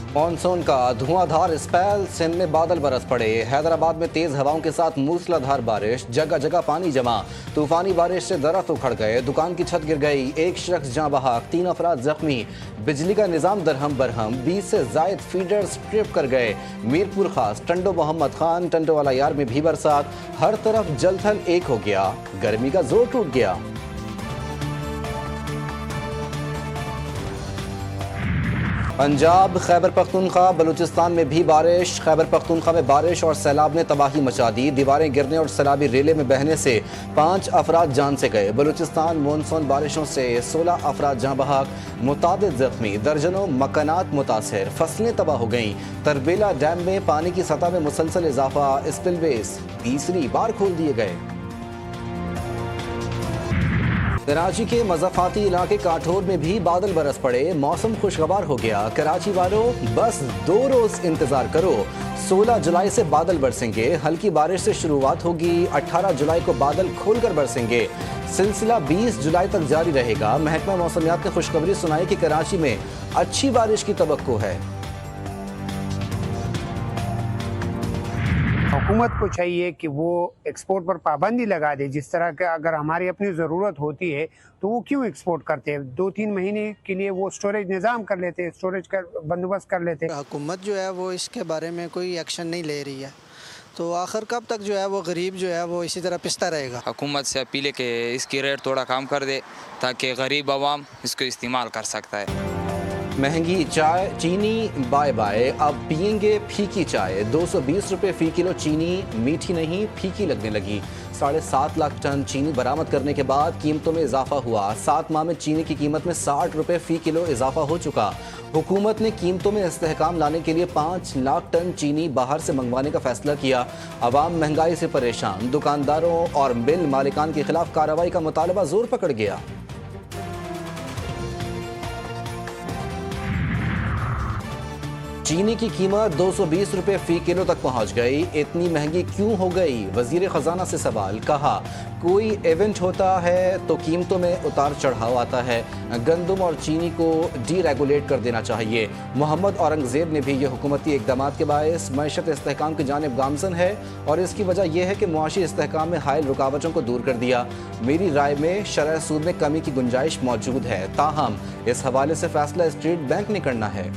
Monsoon का धुआंधार spell, Sindh में बादल बरस पड़े। हैदराबाद में तेज हवाओं के साथ मूसलाधार बारिश, जगह जगह पानी जमा। तूफानी बारिश से दरख्त उखड़ गए, दुकान की छत गिर गई, एक शख्स जाँ बहक, 3 अफराद जख्मी। बिजली का निजाम दरहम बरहम, 20 से जायद फीडर्स ट्रिप कर गए। मीरपुर खास, टंडो मोहम्मद खान, टंडो वाला यार में भी बरसात। हर तरफ जल थल एक हो गया, गर्मी का जोर टूट गया। पंजाब, खैबर पख्तूनख्वा, बलूचिस्तान में भी बारिश। खैबर पख्तूनख्वा में बारिश और सैलाब ने तबाही मचा दी। दीवारें गिरने और सैलाबी रेले में बहने से 5 अफराद जान से गए। बलूचिस्तान मानसून बारिशों से 16 अफराद जाँ बहक, मुताबिद जख्मी, दर्जनों मकानात मुतासर, फसलें तबाह हो गईं। तरबेला डैम में पानी की सतह में मुसलसल इजाफा, स्पिलवेज तीसरी बार खोल दिए गए। कराची के मज़ाफ़ाती इलाके काठोर में भी बादल बरस पड़े, मौसम खुशगवार हो गया। कराची वालों बस 2 रोज इंतजार करो, 16 जुलाई से बादल बरसेंगे। हल्की बारिश से शुरुआत होगी, 18 जुलाई को बादल खोलकर बरसेंगे। सिलसिला 20 जुलाई तक जारी रहेगा। महकमा मौसमियात ने खुशखबरी सुनाई कि कराची में अच्छी बारिश की तवक्को है। हुकूमत को चाहिए कि वो एक्सपोर्ट पर पाबंदी लगा दे। जिस तरह का अगर हमारी अपनी ज़रूरत होती है तो वो क्यों एक्सपोर्ट करते हैं? 2-3 महीने के लिए वो स्टोरेज निज़ाम कर लेते हैं, स्टोरेज का बंदोबस्त कर लेते हैं। हुकूमत जो है वो इसके बारे में कोई एक्शन नहीं ले रही है, तो आखिर कब तक जो है वो गरीब जो है वो इसी तरह पिसता रहेगा। हुकूमत से अपील है कि इसकी रेट थोड़ा कम कर दे ताकि गरीब आवाम इसको इस्तेमाल कर सकता है। महंगी चाय, चीनी बाय बाय, अब पियेंगे फीकी चाय। 220 रुपये फ़ी किलो चीनी मीठी नहीं फीकी लगने लगी। 7.5 लाख टन चीनी बरामद करने के बाद कीमतों में इजाफा हुआ। 7 माह में चीनी की कीमत में 60 रुपये फ़ी किलो इजाफा हो चुका। हुकूमत ने कीमतों में इस्तेहकाम लाने के लिए 5 लाख टन चीनी बाहर से मंगवाने का फैसला किया। अवाम महंगाई से परेशान, दुकानदारों और मिल मालिकान के खिलाफ कार्रवाई का मुतालबा जोर पकड़ गया। चीनी की कीमत 220 रुपये फ़ी किलो तक पहुंच गई। इतनी महंगी क्यों हो गई? वजीर खजाना से सवाल। कहा, कोई इवेंट होता है तो कीमतों में उतार चढ़ाव आता है। गंदम और चीनी को डी रेगुलेट कर देना चाहिए। मोहम्मद औरंगजेब ने भी ये हुकूमती इक़दामात के बायस मईशत इस्तेहकाम की जानिब गामज़न है और इसकी वजह यह है कि मुआशी इस्तेहकाम में हायल रुकावटों को दूर कर दिया। मेरी राय में शरह सूद में कमी की गुंजाइश मौजूद है, ताहम इस हवाले से फैसला स्टेट बैंक ने करना है।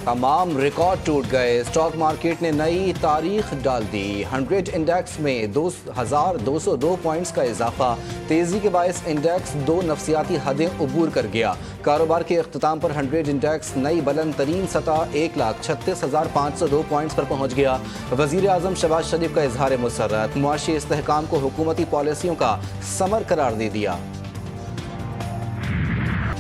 तमाम रिकॉर्ड टूट गए, स्टॉक मार्केट ने नई तारीख डाल दी। 100 इंडेक्स में 2202 पॉइंट्स का इजाफा। तेजी के बायस इंडेक्स 2 नफसियाती हदें अबूर कर गया। कारोबार के अख्ताम पर 100 इंडेक्स नई बुलंद तरीन सतह 1,36,502 पॉइंट्स पर पहुंच गया। वजीर आजम शहबाज शरीफ का इजहार मुसर्रत, मुआशी इस्तेहकाम को हुकूमती पॉलिसियों का समर करार दे दिया।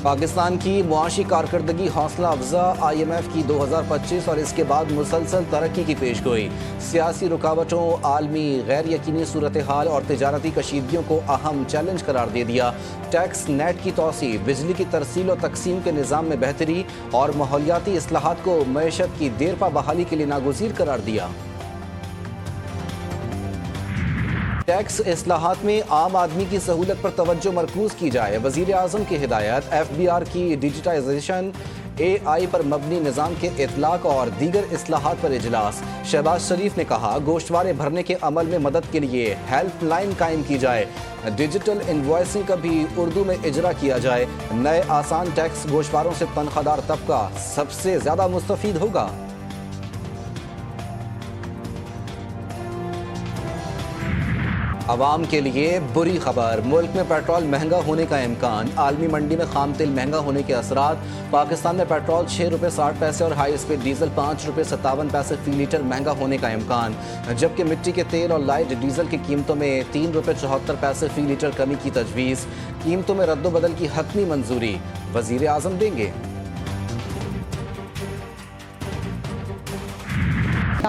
पाकिस्तान की मुआशी कारकर्दगी हौसला अफजा, IMF की 2025 और इसके बाद मुसलसल तरक्की की पेशगोई। सियासी रुकावटों, आलमी गैर यकीनी सूरत हाल और तिजारती कशीदगियों को अहम चैलेंज करार दे दिया। टैक्स नेट की तोसी, बिजली की तरसील और तकसीम के निज़ाम में बेहतरी और माहौलियाती इस्लाहात को मईशत की देरपा बहाली के लिए नागुज़ीर करार दिया। टैक्स इस्लाहात में आम आदमी की सहूलत पर तवज्जो मरकूज की जाए। वजीर आजम की हिदायत। FBR की डिजिटाइजेशन, AI पर मबनी निज़ाम के इतलाक और दीगर इस्लाहात पर इजलास। शहबाज शरीफ ने कहा, गोश्तवारे भरने के अमल में मदद के लिए हेल्पलाइन कायम की जाए। डिजिटल इनवॉइसिंग का भी उर्दू में इजरा किया जाए। नए आसान टैक्स गोश्तवारों से तनख्वाहदार तबका सबसे ज़्यादा मुस्तफीद होगा। अवाम के लिए बुरी खबर, मुल्क में पेट्रोल महंगा होने का इम्कान। आलमी मंडी में खाम तेल महंगा होने के असरात। पाकिस्तान में पेट्रोल 6 रुपये 60 पैसे और हाई स्पीड डीजल 5 रुपये 57 पैसे फ़ी लीटर महंगा होने का इम्कान, जबकि मिट्टी के तेल और लाइट डीजल की कीमतों में 3 रुपये 74 पैसे फ़ी लीटर कमी की तजवीज़। कीमतों में रद्दोबदल की हतमी मंजूरी, वज़ीर आज़म देंगे।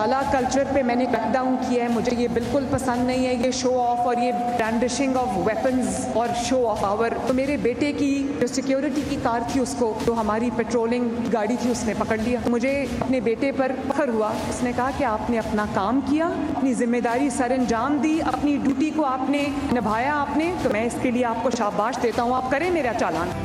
डाला कल्चर पे मैंने क्रैकडाउन किया है। मुझे ये बिल्कुल पसंद नहीं है, ये शो ऑफ और ये ब्रांडिशिंग ऑफ वेपन्स और शो ऑफ पावर। तो मेरे बेटे की जो सिक्योरिटी की कार थी उसको, जो हमारी पेट्रोलिंग गाड़ी थी, उसने पकड़ लिया। तो मुझे अपने बेटे पर फख्र हुआ। उसने कहा कि आपने अपना काम किया, अपनी जिम्मेदारी सर अंजाम दी, अपनी ड्यूटी को आपने निभाया आपने, तो मैं इसके लिए आपको शाबाश देता हूँ। आप करें मेरा चालान।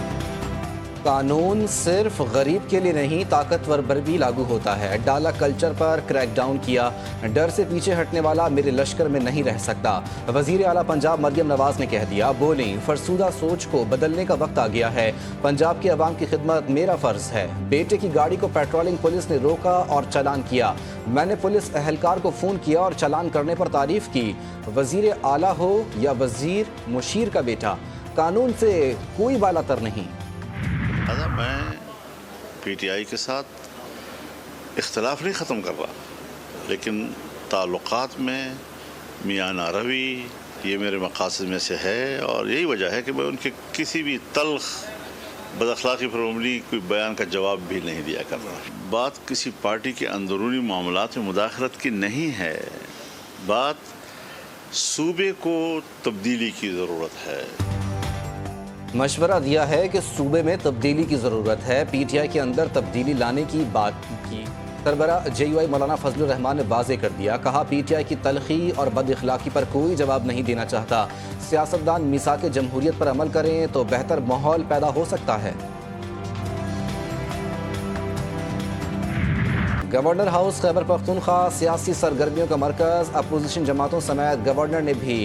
कानून सिर्फ गरीब के लिए नहीं, ताकतवर पर भी लागू होता है। डाला कल्चर पर क्रैकडाउन किया, डर से पीछे हटने वाला मेरे लश्कर में नहीं रह सकता। वजीर आला पंजाब मरियम नवाज ने कह दिया, बोली फरसुदा सोच को बदलने का वक्त आ गया है। पंजाब की आवाम की खिदमत मेरा फर्ज है। बेटे की गाड़ी को पेट्रोलिंग पुलिस ने रोका और चालान किया। मैंने पुलिस एहलकार को फ़ोन किया और चालान करने पर तारीफ की। वजीर आला हो या वजीर मुशीर का बेटा, कानून से कोई बालातर नहीं। मैं पीटीआई के साथ इख्तलाफ नहीं ख़त्म कर रहा, लेकिन ताल्लुक़ात में मियाँ नारवी ये मेरे मक़ासद में से है, और यही वजह है कि मैं उनके किसी भी तल्ख़ बदअख़लाक़ी पर मबनी कोई बयान का जवाब भी नहीं दिया कर रहा। बात किसी पार्टी के अंदरूनी मामलात में मुदाखलत की नहीं है, बात सूबे को तब्दीली की ज़रूरत है। मशवरा दिया है कि सूबे में तब्दीली की ज़रूरत है। पीटीआई के अंदर तब्दीली लाने की बात की। सरबरा JUI मौलाना फजलुर रहमान ने वाज़ेह कर दिया, कहा पीटीआई की तलखी और बदअखलाक़ी पर कोई जवाब नहीं देना चाहता। सियासतदान मिसाक़ जमहूरियत पर अमल करें तो बेहतर माहौल पैदा हो सकता है। गवर्नर हाउस खैबर पख्तूनख्वा सियासी सरगर्मियों का मरकज़। अपोजिशन जमातों समेत गवर्नर ने भी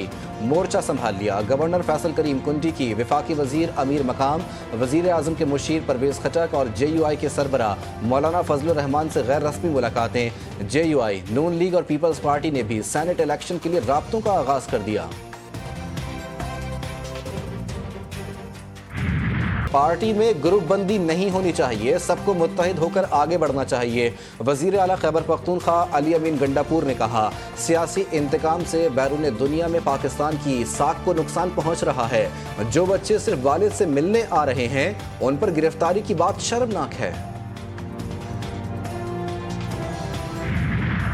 मोर्चा संभाल लिया। गवर्नर फैसल करीम कुंटी की वफाकी वजीर अमीर मकाम, वजीर आज़म के मुशीर परवेज़ खटक और JUI के सरबरा मौलाना फजलुर रहमान से गैर रस्मी मुलाकातें। JUI, नून लीग और पीपल्स पार्टी ने भी सेनेट इलेक्शन के लिए राब्तों का आगाज़ कर दिया। पार्टी में ग्रुप बंदी नहीं होनी चाहिए, सबको मुत्तहिद होकर आगे बढ़ना चाहिए। वजीर आला खैबर पख्तूनख्वा अली अमीन गंडापुर ने कहा, सियासी इंतकाम से बैरून दुनिया में पाकिस्तान की साख को नुकसान पहुंच रहा है। जो बच्चे सिर्फ वालिद से मिलने आ रहे हैं उन पर गिरफ्तारी की बात शर्मनाक है।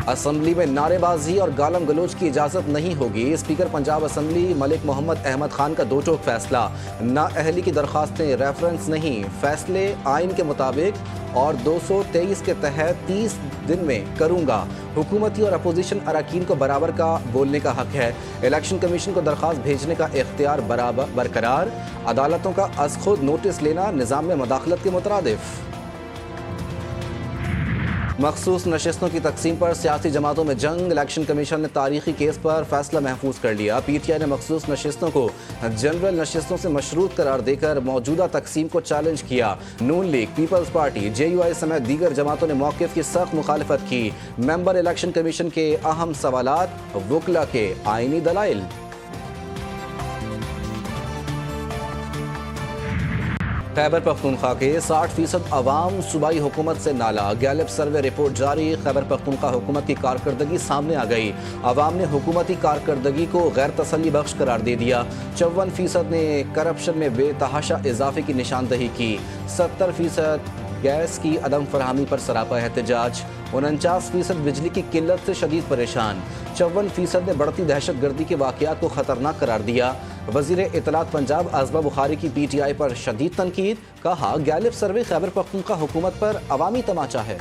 असम्बली में नारेबाजी और गालम गलोच की इजाज़त नहीं होगी। स्पीकर पंजाब असम्बली मलिक मोहम्मद अहमद खान का दो टोक फैसला, नाअहली की दरख्वास्तें रेफरेंस नहीं, फैसले आइन के मुताबिक और 223 के तहत 30 दिन में करूंगा। हुकूमती और अपोजिशन अरकान को बराबर का बोलने का हक है। इलेक्शन कमीशन को दरख्वास्त भेजने का इख्तियार बरकरार। अदालतों का अज़ खुद नोटिस लेना निज़ाम में मदाखलत के मुतरादिफ। मखसूस नशिस्तों की तकसीम पर सियासी जमातों में जंग। इलेक्शन कमीशन ने तारीखी केस पर फैसला महफूज कर लिया। पीटीआई ने मखसूस नशिस्तों को जनरल नशिस्तों से मशरूत करार देकर मौजूदा तकसीम को चैलेंज किया। नून लीग, पीपल्स पार्टी, JUI समेत दीगर जमातों ने मौक़िफ़ की सख्त मुखालफत की। मेंबर इलेक्शन कमीशन के अहम सवालात, वकला के आइनी दलाइल। खैबर पख्तूनख्वा के 60% अवाम सूबाई हुकूमत से नाला। गैलप सर्वे रिपोर्ट जारी। खैबर पख्तूनख्वा हुकूमत की कारकर्दगी सामने आ गई। अवाम ने हुकूमती कारकर्दगी को गैर तसल्ली बख्श करार दे दिया। 54% ने करप्शन में बेतहाशा इजाफे की निशानदही की। 70% गैस की अदम फरहमी पर सरापा एहतजाज। 49% बिजली की किल्लत से शदीद परेशान। 54% ने बढ़ती दहशत गर्दी के वाक़यात को ख़तरनाक करार दिया। वज़ीर इत्तलात पंजाब आज़मा बुखारी की PTI पर शदीद तनकीद, कहा गैलिप सर्वे खैबर पख्तूनख्वा हुकूमत पर अवामी तमाचा है।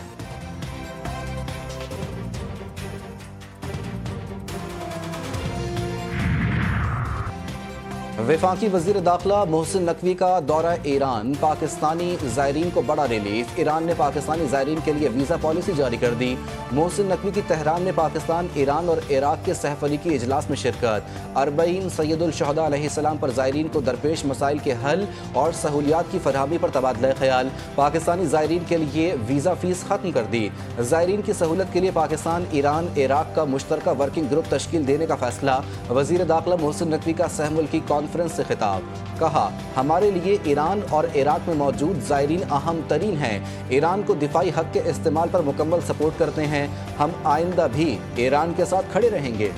वफाकी वज़ीर दाखिला मोहसिन नकवी का दौरा ईरान। पाकिस्तानी ज़ायरीन को बड़ा रिलीफ। ईरान ने पाकिस्तानी ज़ायरीन के लिए वीज़ा पॉलिसी जारी कर दी। मोहसिन नकवी की तेहरान में पाकिस्तान, ईरान और इराक के सहफरीकी इजलास में शिरकत। 40 सैयदुल शहदा अलैहिस्सलाम पर ज़ायरीन को दरपेश मसाइल के हल और सहूलियात की फरहमी पर तबादला ख्याल। पाकिस्तानी ज़ायरीन के लिए वीज़ा फ़ीस ख़त्म कर दी। ज़ायरीन की सहूलत के लिए पाकिस्तान, ईरान, इराक का मुश्तरका वर्किंग ग्रुप तश्कील देने का फैसला। वज़ीर दाखिला मोहसिन नकवी का सहमुल्की कॉन्फ्रेंस से खिताब, कहा हमारे लिए ईरान और इराक में मौजूद ज़ायरीन अहम तरीन हैं। ईरान को दिफाई हक के इस्तेमाल पर मुकम्मल सपोर्ट करते हैं। हम आइंदा भी ईरान के साथ खड़े रहेंगे।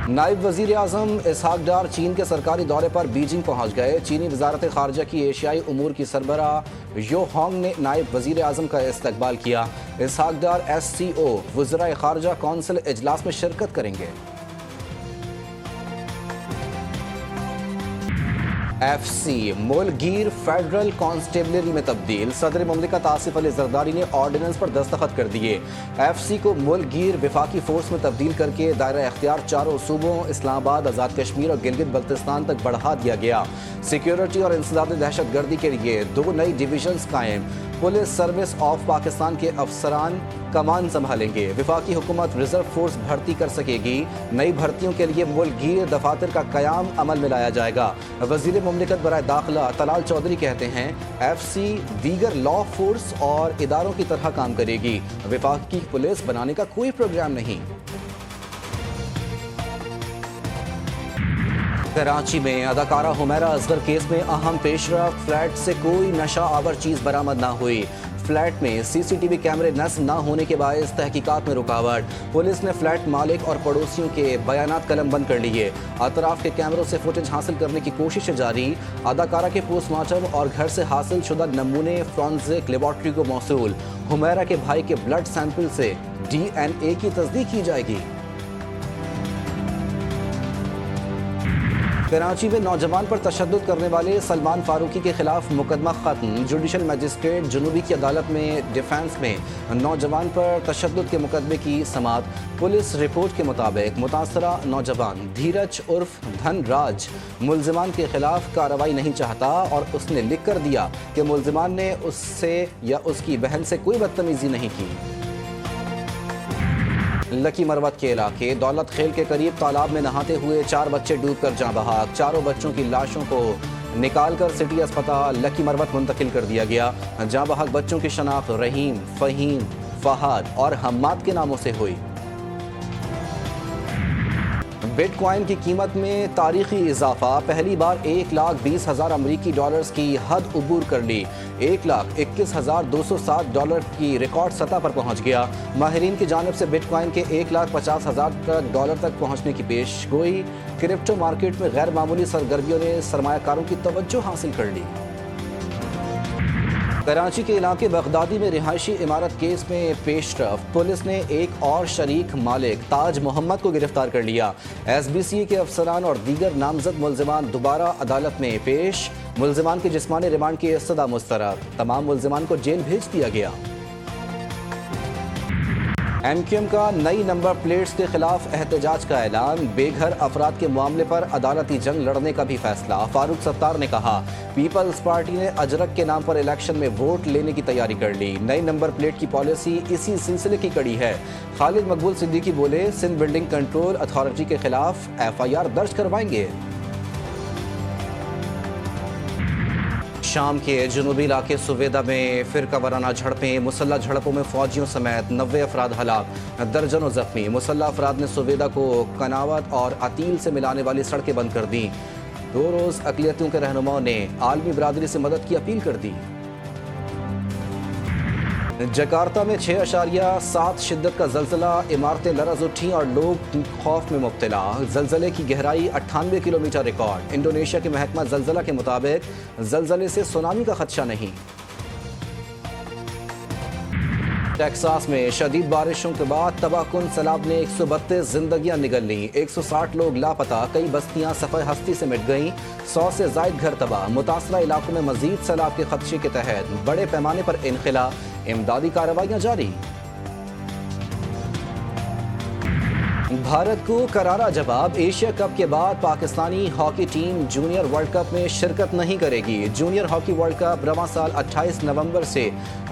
नायब वजीर आजम इसहाक डार चीन के सरकारी दौरे पर बीजिंग पहुंच गए। चीनी वजारत खारजा की एशियाई उमूर की सरबराह यो होंग ने नायब वजीर आजम का इस्तकबाल किया। इसहाक डार SCO वज़राए खारजा कौंसिल इजलास में शिरकत करेंगे। FC मुल्कगीर फेडरल कांस्टेबलरी में तब्दील। सदर मुमलिकत आसिफ अली जरदारी ने ऑर्डिनेंस पर दस्तखत कर दिए। FC को मुल्कगीर विफाकी फोर्स में तब्दील करके दायरा इख्तियार चारों सूबों इस्लामाबाद, आज़ाद कश्मीर और गिलगित बल्तिस्तान तक बढ़ा दिया गया। सिक्योरिटी और इंसदाद दहशतगर्दी के लिए 2 नई डिवीजन्स कायम। पुलिस सर्विस ऑफ पाकिस्तान के अफसरान कमान संभालेंगे। विफाकी हुकूमत रिजर्व फोर्स भर्ती कर सकेगी। नई भर्तियों के लिए मुल्कगीर दफातर का क़याम अमल में लाया जाएगा। वज़ीर मुमलिकत बराए दाखिला तलाल चौधरी कहते हैं FC दीगर लॉ फोर्स और इदारों की तरह काम करेगी। विफाकी पुलिस बनाने का कोई प्रोग्राम नहीं। कराची में अदाकारा हुमैरा असगर केस में अहम पेशरफ्त। फ्लैट से कोई नशा आवर चीज़ बरामद न हुई। फ्लैट में CCTV कैमरे नस्ब न होने के बायस तहकीकात में रुकावट। पुलिस ने फ्लैट मालिक और पड़ोसियों के बयानात कलमबंद कर लिए। अतराफ के कैमरों से फुटेज हासिल करने की कोशिश जारी। अदाकारा के पोस्टमार्टम और घर से हासिल शुदा नमूने फॉरेंसिक लेबॉर्ट्री को मौसूल। हुमैरा के भाई के ब्लड सैंपल से DNA की तस्दीक की जाएगी। कराची में नौजवान पर तशद्दुद करने वाले सलमान फारूकी के खिलाफ मुकदमा खत्म। जुडिशल मजिस्ट्रेट जुनूबी की अदालत में डिफेंस में नौजवान पर तशद्दुद के मुकदमे की समाअत। पुलिस रिपोर्ट के मुताबिक मुतासरा नौजवान धीरज उर्फ धनराज मुल्जिमान के खिलाफ कार्रवाई नहीं चाहता और उसने लिख कर दिया कि मुल्जिमान ने उससे या उसकी बहन से कोई बदतमीजी नहीं की। लकी मरवत के इलाके दौलत खेल के करीब तालाब में नहाते हुए 4 बच्चे डूबकर जाँ बहाक। चारों बच्चों की लाशों को निकालकर सिटी अस्पताल लकी मरवत मुंतकिल कर दिया गया। जाँ बहाक बच्चों की शनाख्त रहीम, फ़हीम, फ़हाद और हम्माद के नामों से हुई। बिटकॉइन की कीमत में तारीखी इजाफा। पहली बार 1,20,000 अमरीकी डॉलर्स की हद उबूर कर ली। 1,21,207 डॉलर की रिकॉर्ड सतह पर पहुंच गया। माहिरीन की जानिब से बिटकॉइन के 1,50,000 डॉलर तक पहुंचने की पेश गोई। क्रिप्टो मार्केट में गैर मामूली सरगर्मियों ने सरमायाकारों की तवज्जो हासिल कर ली। कराची के इलाके बगदादी में रिहायशी इमारत केस में पेशरफ। पुलिस ने एक और शरीक मालिक ताज मोहम्मद को गिरफ्तार कर लिया। SBCA के अफसरान और दीगर नामजद मुल्जिमान दोबारा अदालत में पेश। मुल्जिमान के जिस्मानी रिमांड की इस्तदा मुस्तरद। तमाम मुल्जिमान को जेल भेज दिया गया। MQM का नई नंबर प्लेट्स के खिलाफ एहतजाज का ऐलान। बेघर अफराद के मामले पर अदालती जंग लड़ने का भी फैसला। फारूक सत्तार ने कहा पीपल्स पार्टी ने अजरक के नाम पर इलेक्शन में वोट लेने की तैयारी कर ली। नई नंबर प्लेट की पॉलिसी इसी सिलसिले की कड़ी है। खालिद मकबूल सिद्दीकी बोले सिंध बिल्डिंग कंट्रोल अथॉरिटी के खिलाफ FIR दर्ज करवाएंगे। शाम के जनूबी इलाके सुवेदा में फिरका वाराना झड़पें। मुसल्ला झड़पों में फौजियों समेत 90 अफराद हलाक, दर्जनों जख्मी। मुसल्ला अफराद ने सुवेदा को कनावत और अतील से मिलाने वाली सड़कें बंद कर दी। 2 रोज़ अक़लियतों के रहनुमाओं ने आलमी बरादरी से मदद की अपील कर दी। जकार्ता में 6.7 शिद्दत का जल्जला। इमारतें लरज़ उठी और लोग खौफ में मुब्तला। जल्जले की गहराई 98 किलोमीटर रिकॉर्ड। इंडोनेशिया के महकमा जल्जला के मुताबिक जल्जले से सुनामी का खदशा नहीं। टेक्सास में शदीद बारिशों के बाद तबाहकुन सैलाब ने 132 जिंदगियां निगल लीं। 160 लोग लापता। कई बस्तियां सफ़े हस्ती से मिट गईं। 100 से ज़ायद घर तबाह। मुतासरा इलाकों में मजीद सैलाब के खदशे के तहत बड़े पैमाने पर इनखला। इमदादी कार्रवाइयां जारी। भारत को करारा जवाब। एशिया कप के बाद Pakistani hockey team junior world cup में शिरकत नहीं करेगी। जूनियर हॉकी वर्ल्ड कप रवां साल 28 नवंबर से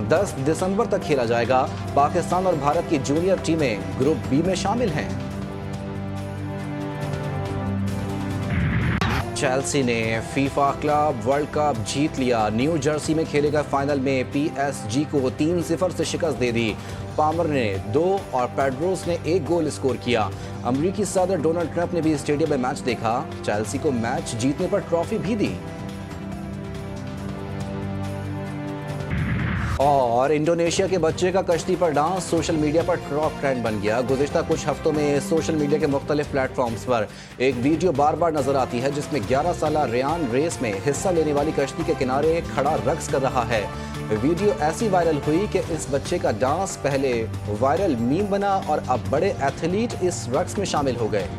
10 दिसंबर तक खेला जाएगा। पाकिस्तान और भारत की जूनियर टीमें ग्रुप B में शामिल हैं। चेल्सी ने फीफा क्लब वर्ल्ड कप जीत लिया। न्यू जर्सी में खेले गए फाइनल में PSG को 3-0 से शिकस्त दे दी। पामर ने 2 और पेड्रोस ने 1 गोल स्कोर किया। अमरीकी सदर डोनाल्ड ट्रंप ने भी स्टेडियम में मैच देखा। चेल्सी को मैच जीतने पर ट्रॉफी भी दी। और इंडोनेशिया के बच्चे का कश्ती पर डांस सोशल मीडिया पर टॉप ट्रेंड बन गया। गुज़िश्ता कुछ हफ्तों में सोशल मीडिया के मुख्तलिफ प्लेटफॉर्म्स पर एक वीडियो बार बार नजर आती है जिसमें 11 साला रेयान रेस में हिस्सा लेने वाली कश्ती के किनारे खड़ा रक्स कर रहा है। वीडियो ऐसी वायरल हुई कि इस बच्चे का डांस पहले वायरल मीम बना और अब बड़े एथलीट इस रक्स में शामिल हो गए।